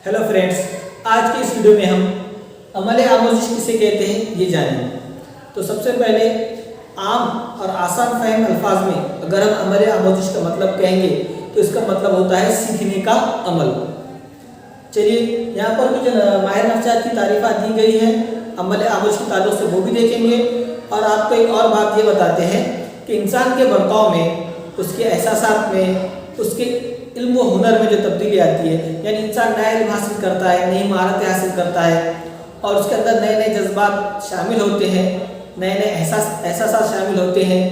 Hello friends, आज के इस वीडियो में हम अमल आमोजिश किसे कहते हैं ये जानेंगे। तो सबसे पहले आम और आसान फहम अल्फाज में अगर हम अमल आमोजिश का मतलब कहेंगे तो इसका मतलब होता है सीखने का अमल। चलिए, यहाँ पर कुछ माहिर नफ्सियात की तारीफ़ात दी गई है अमल आमोजिश के ताल्लुक़ से, वो भी देखेंगे। और आपको एक और बात ये बताते हैं कि इंसान के बर्ताव में, उसके एहसासात में, उसके इल्म व हुनर में जो तब्दीली आती है, यानी इंसान नया इल्म हासिल करता है, नई महारतें हासिल करता है और उसके अंदर नए नए जज्बात शामिल होते हैं, नए नए एहसास शामिल होते हैं,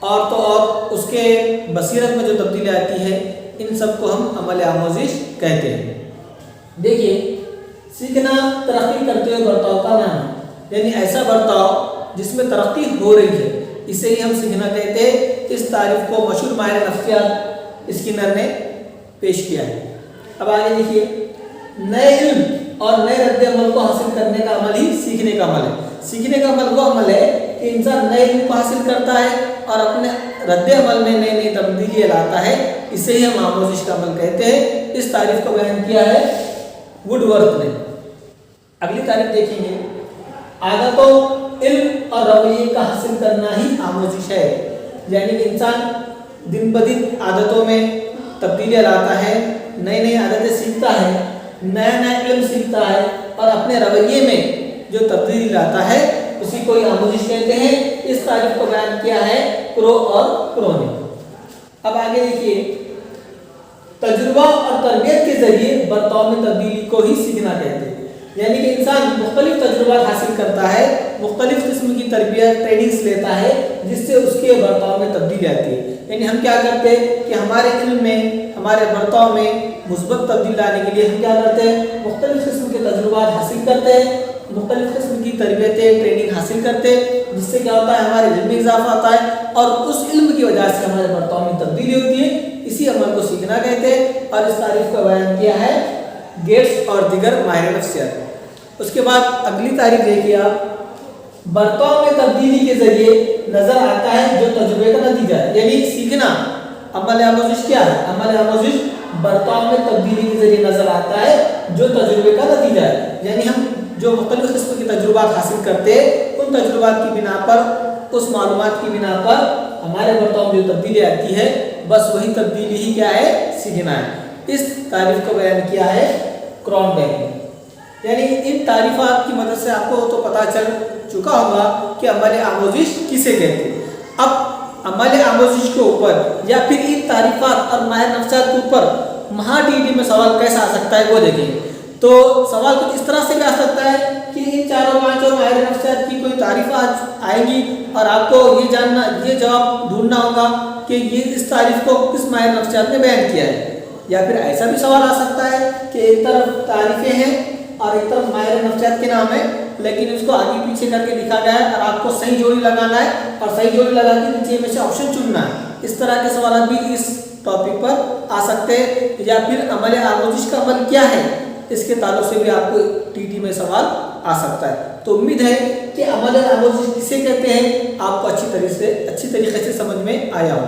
और तो और उसके बसीरत में जो तब्दीली आती है, इन सब को हम अमल आमोजिश कहते हैं। देखिए, सीखना तरक्की करते हुए बर्ताव का नाम है, यानी ऐसा बर्ताव जिसमें तरक्की हो रही है, इसे ही हम सीखना कहते हैं। इस तारीफ को मशहूर माहिर नफ्सियात स्किनर ने पेश किया है। अब आगे देखिए, नए इल्म और नए रद्द अमल को हासिल करने का अमल ही सीखने का अमल है। सीखने का अमल वो अमल है कि इंसान नए इल्म को हासिल करता है और अपने रद्द अमल में नई नई तब्दीली लाता है, इसे ही हम आमोजिश का अमल कहते हैं। इस तारीफ को बयान किया है वुडवर्थ ने। अगली तारीफ देखेंगे, आदतों, इल्म और रवैये का हासिल करना ही आमोजिश है, यानी कि इंसान दिन ब दिन आदतों में तब्दीलियाँ लाता है, नई नई आदतें सीखता है, नया नया इल्म सीखता है और अपने रवैये में जो तब्दीली लाता है, उसी को ही आमोजिश कहते हैं। इस तारीफ को बयान किया है क्रो और क्रो ने। अब आगे देखिए, तजुर्बा और तरबियत के जरिए बर्ताव में तब्दीली को ही सीखना कहते हैं, यानी कि इंसान मुख्तलिफ तजुर्बा हासिल करता है, मुख्तलिफ किस्म की तरबियत ट्रेनिंग्स लेता है, जिससे उसके बर्ताव में तब्दीली आती है। यानी हम क्या करते हैं कि हमारे इल्म में, हमारे बर्ताव में मुस्बत तब्दीली लाने के लिए हम क्या करते हैं, मुख्तलिफ किस्म के तजुर्बात हासिल करते हैं, मुख्तलिफ किस्म की तरबियतें ट्रेनिंग हासिल करते हैं, जिससे क्या होता है, हमारे इल्म में इजाफा आता है और उस इल्म की वजह से हमारे बर्ताव में तब्दीली होती है। इसी अमल को सीखना कहते हैं और इस तारीफ का बयान किया है गेट्स और दीगर माहिर नफ्सियात। उसके बाद अगली तारीफ देखिए आप, बर्ताव में तब्दीली के जरिए नजर आता है जो तजुर्बे का नतीजा है। यानी सीखना, अमल आमोजिश क्या है, अमल आमोजिश बर्ताव में तब्दीली के जरिए नजर आता है जो तजुर्बे का नतीजा है। यानी हम जो मुख्तलिफ किस्म के तजुर्बात हासिल करते हैं, उन तजुर्बात की बिना पर, उस मालूमात की बिना पर हमारे बर्ताव में जो तब्दीली आती है, बस वही तब्दीली ही क्या है, सीखना है। इस तारीफ को बयान किया है क्रॉनबेक ने। यानी इन तारीफात की मदद से आपको तो पता चल चुका होगा कि अमल आमोजिश किसे कहते हैं। अब अमल आमोजिश के ऊपर या फिर इन तारीफात और माहिर नफ्सियात के ऊपर महाटीटी में सवाल कैसा आ सकता है वो देखेंगे। तो सवाल कुछ इस तरह से भी आ सकता है कि इन चारों पांचों माहिर नफ्सियात की कोई तारीफात आएंगी और आपको ये जानना, ये जवाब ढूंढना होगा कि ये इस तारीफ को किस माहिर नफ्सियात ने बयान किया है। या फिर ऐसा भी सवाल आ सकता है कि एक तरफ तारीफें हैं और एक तरफ माहिर नफ्सियात के नाम है, लेकिन इसको आगे पीछे करके लिखा गया है और आपको सही जोड़ी लगाना है और सही जोड़ी लगा के नीचे में से ऑप्शन चुनना है। इस तरह के सवाल भी इस टॉपिक पर आ सकते हैं। या फिर अमल आमोजिश का अमल क्या है, इसके ताल्लुक से भी आपको टीटी में सवाल आ सकता है। तो उम्मीद है कि अमल आमोजिश किसे कहते हैं आपको अच्छी तरीके से समझ में आया हो।